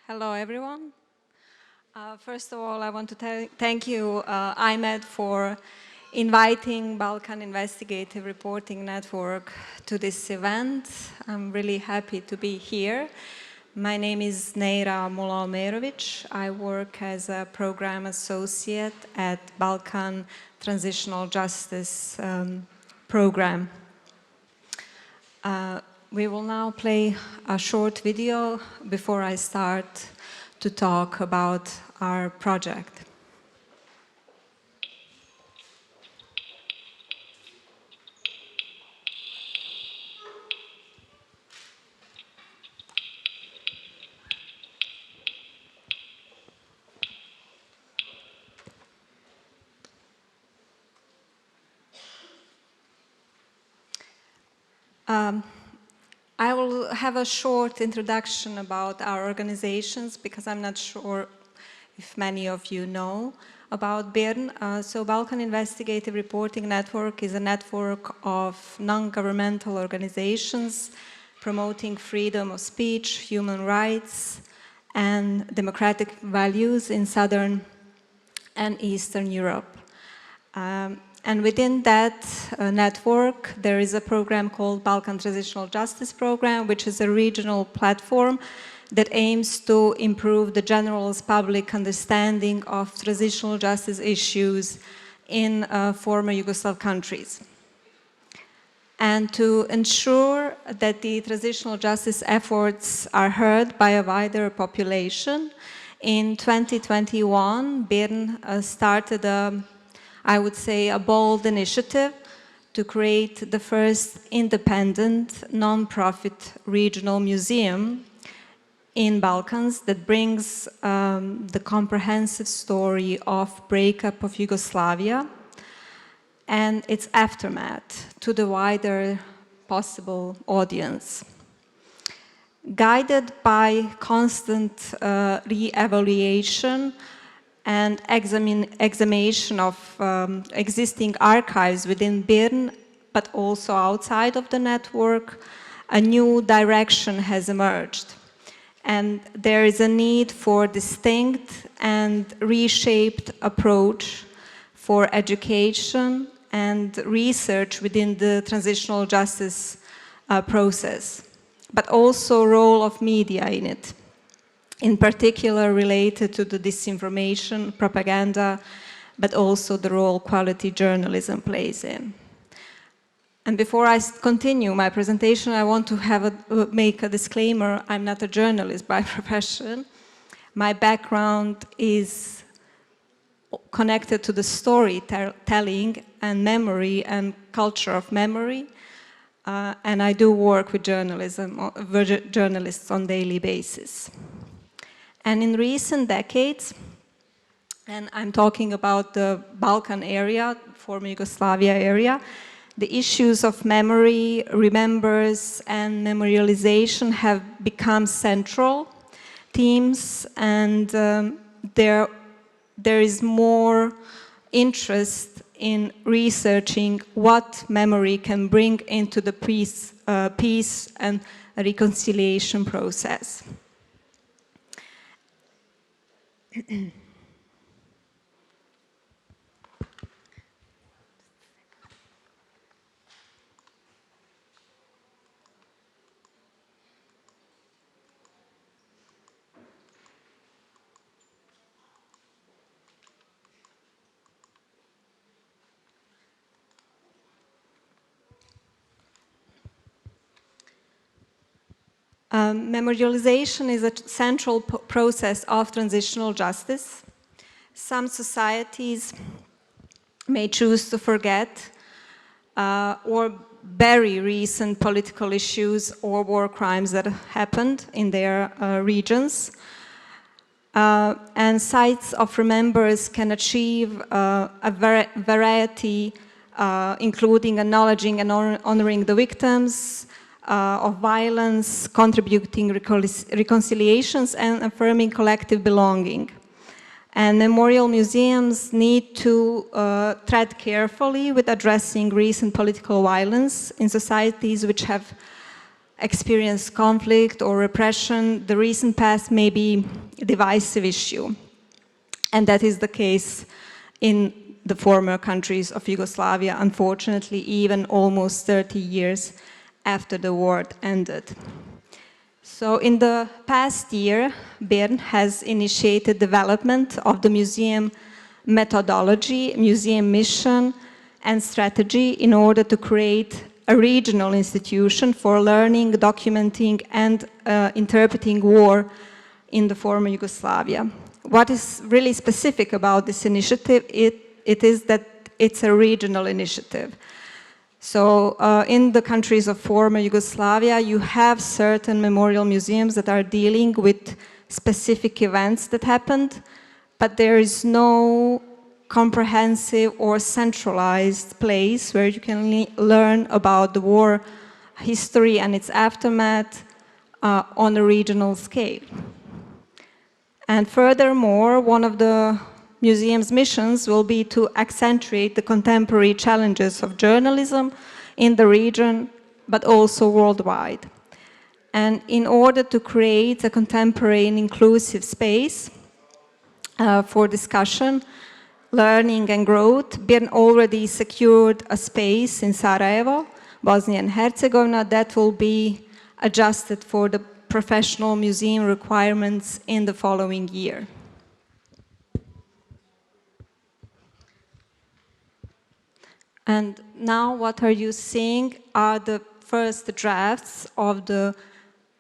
Hello, everyone. First of all, I want to thank you, IMED, for inviting Balkan Investigative Reporting Network to this event. I'm really happy to be here. My name is Neira Mula-Omerovic. I work as a program associate at Balkan Transitional Justice Program. We will now play a short video before I start to talk about our project. I will have a short introduction about our organizations because I'm not sure if many of you know about BIRN. So Balkan Investigative Reporting Network is a network of non-governmental organizations promoting freedom of speech, human rights, and democratic values in Southern and Eastern Europe. And within that network, there is a program called Balkan Transitional Justice Program, which is a regional platform that aims to improve the general public understanding of transitional justice issues in former Yugoslav countries. And to ensure that the transitional justice efforts are heard by a wider population, in 2021, BIRN started I would say, a bold initiative to create the first independent, non-profit regional museum in Balkans that brings the comprehensive story of breakup of Yugoslavia and its aftermath to the wider possible audience. Guided by constant re-evaluation and examination of existing archives within BIRN, but also outside of the network, a new direction has emerged. And there is a need for distinct and reshaped approach for education and research within the transitional justice process, but also role of media in it, in particular related to the disinformation, propaganda, but also the role quality journalism plays in. And before I continue my presentation, I want to make a disclaimer. I'm not a journalist by profession. My background is connected to the storytelling and memory and culture of memory. And I do work with journalists on a daily basis. And in recent decades, and I'm talking about the Balkan area, former Yugoslavia area, the issues of memory, remembers, and memorialization have become central themes, and there is more interest in researching what memory can bring into the peace and reconciliation process. Memorialization is a central process of transitional justice. Some societies may choose to forget or bury recent political issues or war crimes that happened in their regions. And sites of remembrance can achieve a variety, including acknowledging and honoring the victims of violence, contributing reconciliations, and affirming collective belonging. And memorial museums need to tread carefully with addressing recent political violence in societies which have experienced conflict or repression, the recent past may be a divisive issue. And that is the case in the former countries of Yugoslavia, unfortunately, even almost 30 years after the war ended. So in the past year, BIRN has initiated development of the museum methodology, museum mission, and strategy in order to create a regional institution for learning, documenting, and interpreting war in the former Yugoslavia. What is really specific about this initiative, it is that it's a regional initiative. So in the countries of former Yugoslavia, you have certain memorial museums that are dealing with specific events that happened, but there is no comprehensive or centralized place where you can learn about the war history and its aftermath on a regional scale. And furthermore, one of the museum's missions will be to accentuate the contemporary challenges of journalism in the region, but also worldwide. And in order to create a contemporary and inclusive space for discussion, learning and growth, BIRN already secured a space in Sarajevo, Bosnia and Herzegovina, that will be adjusted for the professional museum requirements in the following year. And now what are you seeing are the first drafts of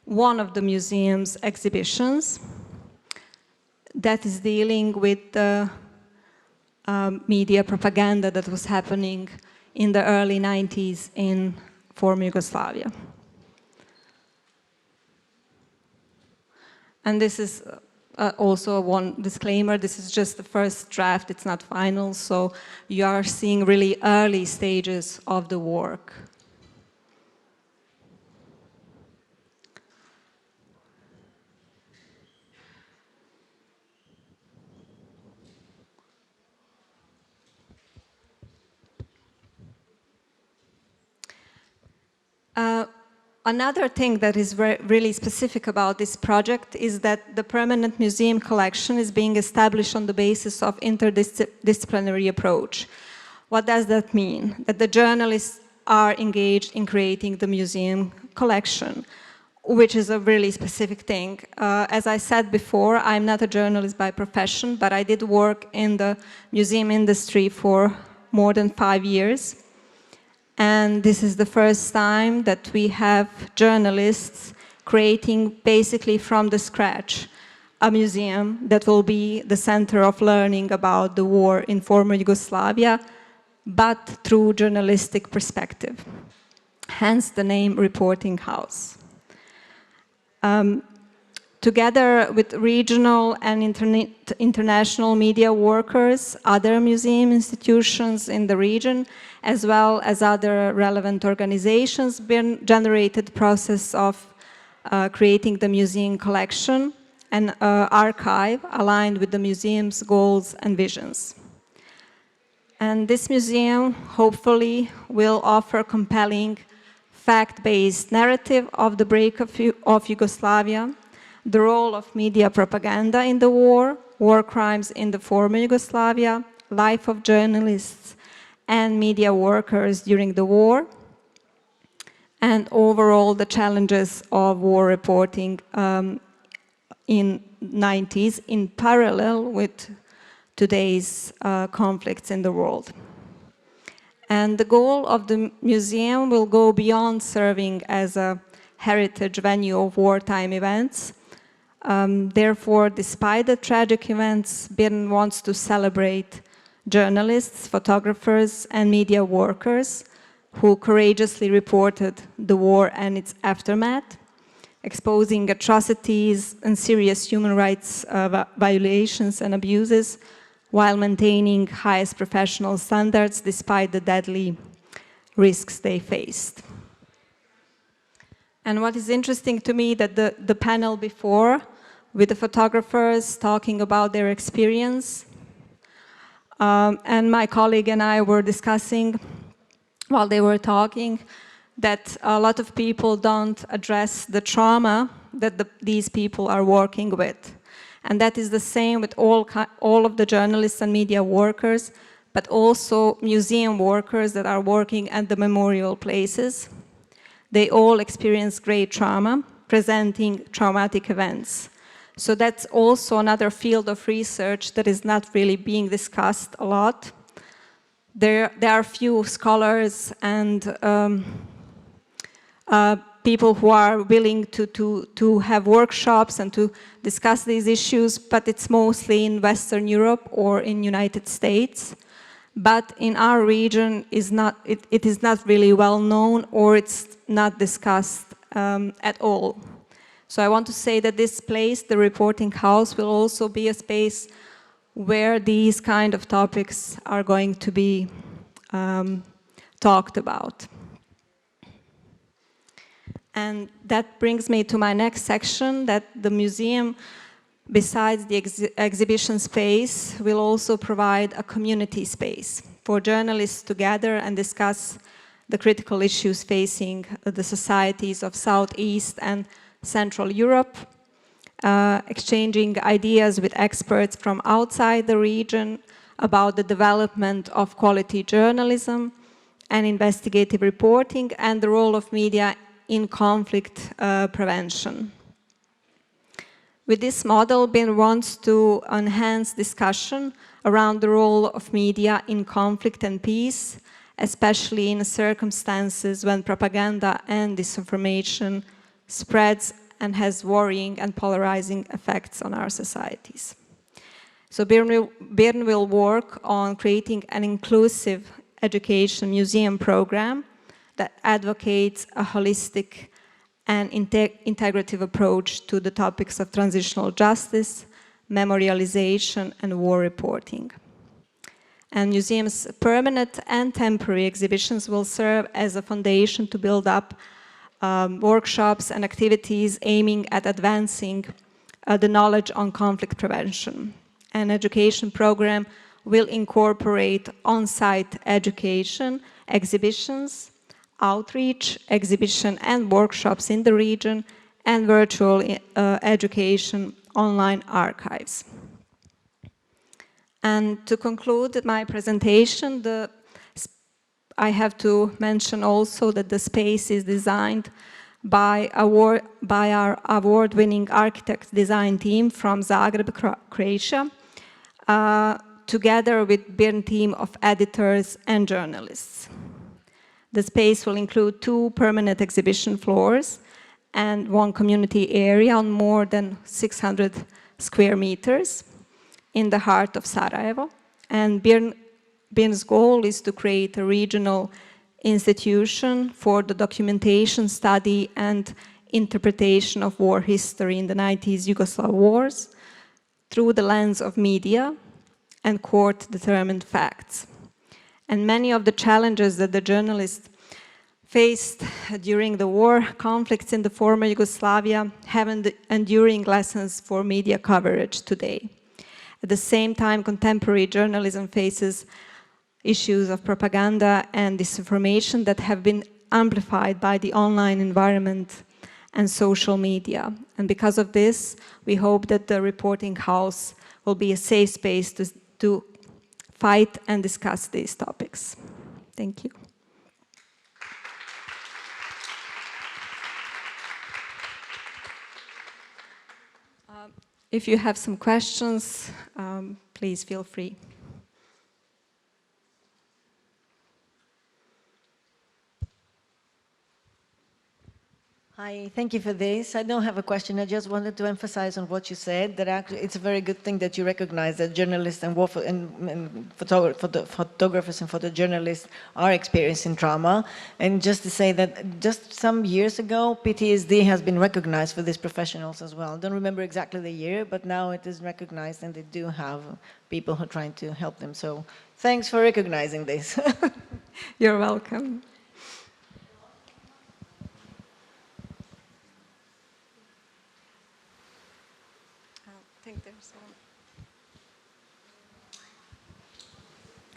one of the museum's exhibitions that is dealing with the media propaganda that was happening in the early 90s in former Yugoslavia. And this is also one disclaimer, this is just the first draft, it's not final, so you are seeing really early stages of the work. Another thing that is really specific about this project is that the permanent museum collection is being established on the basis of interdisciplinary approach. What does that mean? That the journalists are engaged in creating the museum collection, which is a really specific thing. As I said before, I'm not a journalist by profession, but I did work in the museum industry for more than 5 years. And this is the first time that we have journalists creating basically from the scratch a museum that will be the center of learning about the war in former Yugoslavia, but through journalistic perspective. Hence the name Reporting House. Together with regional and international media workers, other museum institutions in the region, as well as other relevant organizations, BIRN generated the process of creating the museum collection and archive aligned with the museum's goals and visions. And this museum, hopefully, will offer compelling fact-based narrative of the breakup of Yugoslavia, the role of media propaganda in the war crimes in the former Yugoslavia, life of journalists and media workers during the war, and overall the challenges of war reporting in 90s in parallel with today's conflicts in the world. And the goal of the museum will go beyond serving as a heritage venue of wartime events. Therefore, despite the tragic events, BIRN wants to celebrate journalists, photographers, and media workers who courageously reported the war and its aftermath, exposing atrocities and serious human rights violations and abuses, while maintaining highest professional standards despite the deadly risks they faced. And what is interesting to me that the panel before, with the photographers talking about their experience, and my colleague and I were discussing while they were talking, that a lot of people don't address the trauma that these people are working with. And that is the same with all of the journalists and media workers, but also museum workers that are working at the memorial places. They all experience great trauma, presenting traumatic events. So that's also another field of research that is not really being discussed a lot. There are few scholars and people who are willing to have workshops and to discuss these issues, but it's mostly in Western Europe or in United States. But in our region, it is not really well known, or it's not discussed at all. So I want to say that this place, the reporting house, will also be a space where these kind of topics are going to be talked about. And that brings me to my next section, that the museum, besides the exhibition space, will also provide a community space for journalists to gather and discuss the critical issues facing the societies of Southeast and Central Europe, exchanging ideas with experts from outside the region about the development of quality journalism and investigative reporting and the role of media in conflict prevention. With this model, BIRN wants to enhance discussion around the role of media in conflict and peace, especially in circumstances when propaganda and disinformation spreads and has worrying and polarizing effects on our societies. So BIRN will work on creating an inclusive education museum program that advocates a holistic and integrative approach to the topics of transitional justice, memorialization, and war reporting. And museums' permanent and temporary exhibitions will serve as a foundation to build up workshops and activities aiming at advancing the knowledge on conflict prevention. An education program will incorporate on-site education, exhibitions, outreach, exhibition and workshops in the region, and virtual education online archives. And to conclude my presentation, I have to mention also that the space is designed by our award-winning architect design team from Zagreb, Croatia, together with BIRN team of editors and journalists. The space will include 2 permanent exhibition floors and 1 community area on more than 600 square meters in the heart of Sarajevo. And BIRN's goal is to create a regional institution for the documentation, study, and interpretation of war history in the 90s Yugoslav wars through the lens of media and court-determined facts. And many of the challenges that the journalists faced during the war conflicts in the former Yugoslavia have enduring lessons for media coverage today. At the same time, contemporary journalism faces issues of propaganda and disinformation that have been amplified by the online environment and social media. And because of this, we hope that the reporting house will be a safe space to fight and discuss these topics. Thank you. If you have some questions, please feel free. Hi, thank you for this. I don't have a question. I just wanted to emphasize on what you said, that actually it's a very good thing that you recognize that journalists and photographers and photojournalists are experiencing trauma. And just to say that just some years ago, PTSD has been recognized for these professionals as well. I don't remember exactly the year, but now it is recognized and they do have people who are trying to help them. So thanks for recognizing this. You're welcome.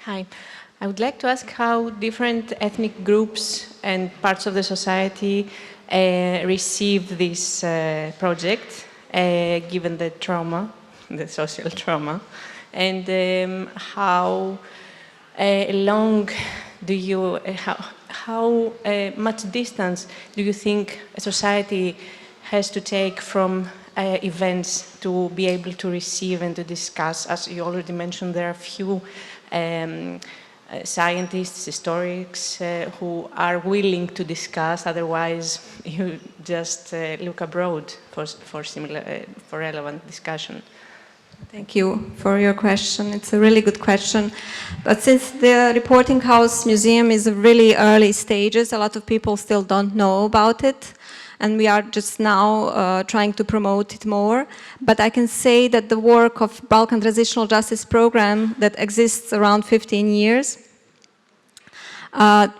Hi. I would like to ask how different ethnic groups and parts of the society receive this project, given the trauma, the social trauma, and how long do you, how much distance do you think a society has to take from events to be able to receive and to discuss? As you already mentioned, there are few scientists, historians who are willing to discuss, otherwise you just look abroad for relevant discussion. Thank you for your question. It's a really good question. But since the Reporting House Museum is in really early stages, a lot of people still don't know about it. And we are just now trying to promote it more. But I can say that the work of Balkan Transitional Justice Program that exists around 15 years,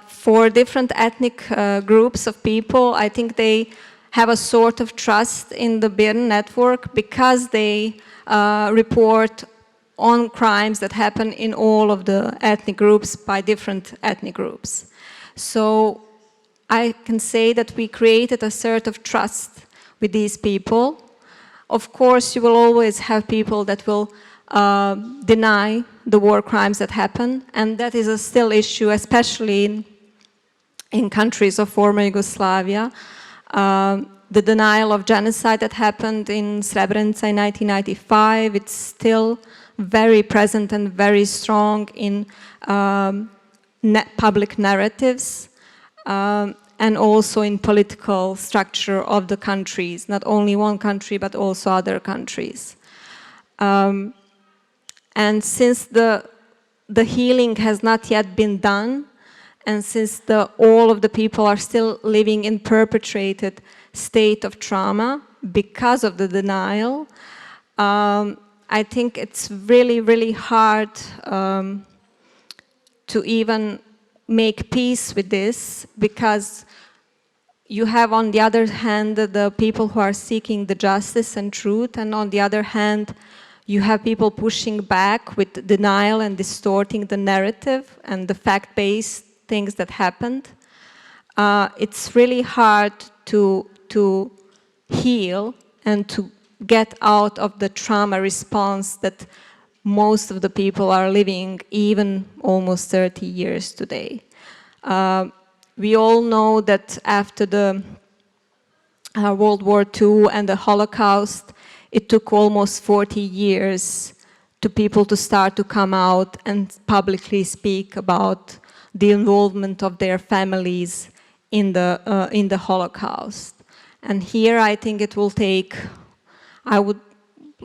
for different ethnic groups of people, I think they have a sort of trust in the BIRN network because they report on crimes that happen in all of the ethnic groups by different ethnic groups. So I can say that we created a sort of trust with these people. Of course, you will always have people that will deny the war crimes that happen, and that is a still issue, especially in countries of former Yugoslavia. The denial of genocide that happened in Srebrenica in 1995, it's still very present and very strong in public narratives. And also in political structure of the countries, not only one country, but also other countries. And since the healing has not yet been done, and since all of the people are still living in perpetuated state of trauma because of the denial, I think it's really, really hard to even make peace with this, because you have on the other hand the people who are seeking the justice and truth, and on the other hand you have people pushing back with denial and distorting the narrative and the fact-based things that happened. It's really hard to heal and to get out of the trauma response that most of the people are living even almost 30 years today. We all know that after the World War II and the Holocaust, it took almost 40 years to people to start to come out and publicly speak about the involvement of their families in the Holocaust. And here I think it will take, I would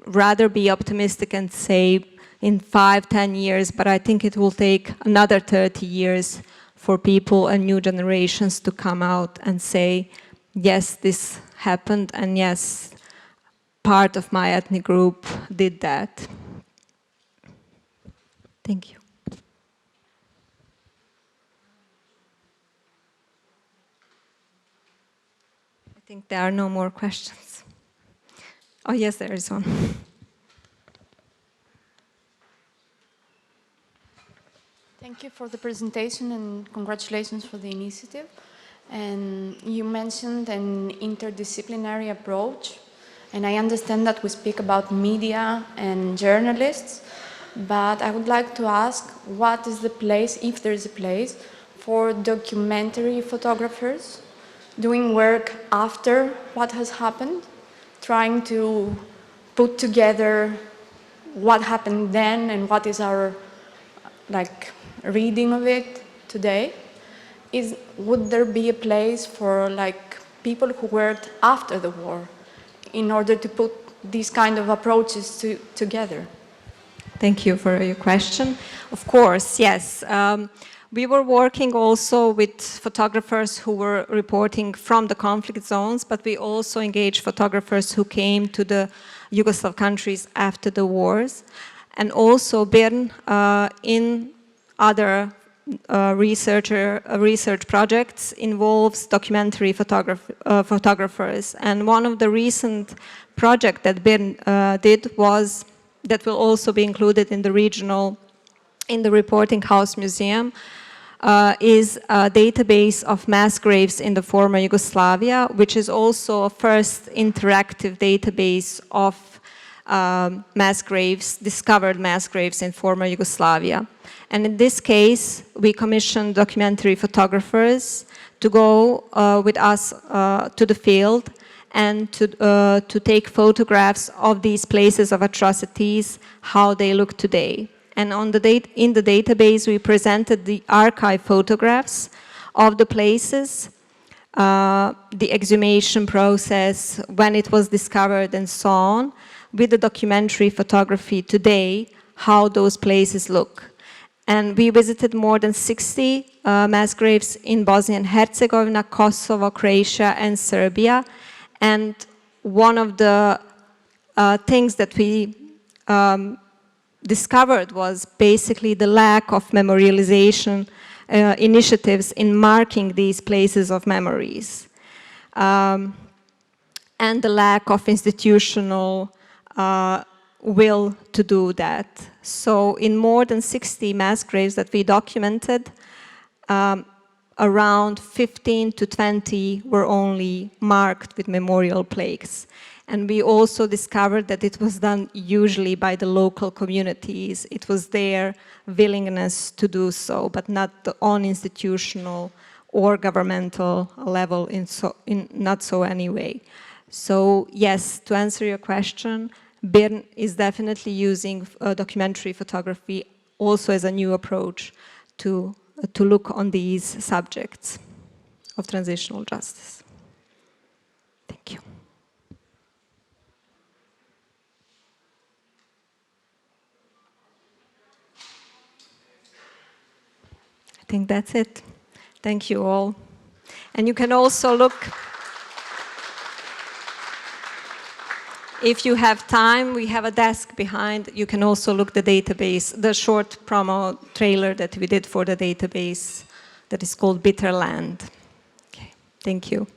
rather be optimistic and say in 5-10 years, but I think it will take another 30 years for people and new generations to come out and say, yes, this happened, and yes, part of my ethnic group did that. Thank you. I think there are no more questions. Oh, yes, there is one. Thank you for the presentation and congratulations for the initiative. And you mentioned an interdisciplinary approach, and I understand that we speak about media and journalists, but I would like to ask, what is the place, if there is a place, for documentary photographers doing work after what has happened, trying to put together what happened then and what is our reading of it today? Would there be a place for people who worked after the war in order to put these kind of approaches together? Thank you for your question. Of course, yes. We were working also with photographers who were reporting from the conflict zones, but we also engaged photographers who came to the Yugoslav countries after the wars. And also BIRN in other research projects involves documentary photographers. And one of the recent projects that BIRN did was, that will also be included in the regional in the Reporting House Museum is a database of mass graves in the former Yugoslavia, which is also a first interactive database of mass graves, discovered mass graves in former Yugoslavia. And in this case, we commissioned documentary photographers to go with us to the field and to take photographs of these places of atrocities, how they look today. And in the database, we presented the archive photographs of the places, the exhumation process, when it was discovered, and so on, with the documentary photography today, how those places look. And we visited more than 60 mass graves in Bosnia and Herzegovina, Kosovo, Croatia, and Serbia. And one of the things that we discovered was basically the lack of memorialization initiatives in marking these places of memories, and the lack of institutional will to do that. So in more than 60 mass graves that we documented, around 15 to 20 were only marked with memorial plaques. And we also discovered that it was done usually by the local communities. It was their willingness to do so, but not on institutional or governmental level not so anyway. So yes, to answer your question, BIRN is definitely using documentary photography also as a new approach to look on these subjects of transitional justice. Thank you. I think that's it. Thank you all. And you can also look, if you have time, we have a desk behind. You can also look the database, the short promo trailer that we did for the database that is called Bitter Land. Okay, thank you.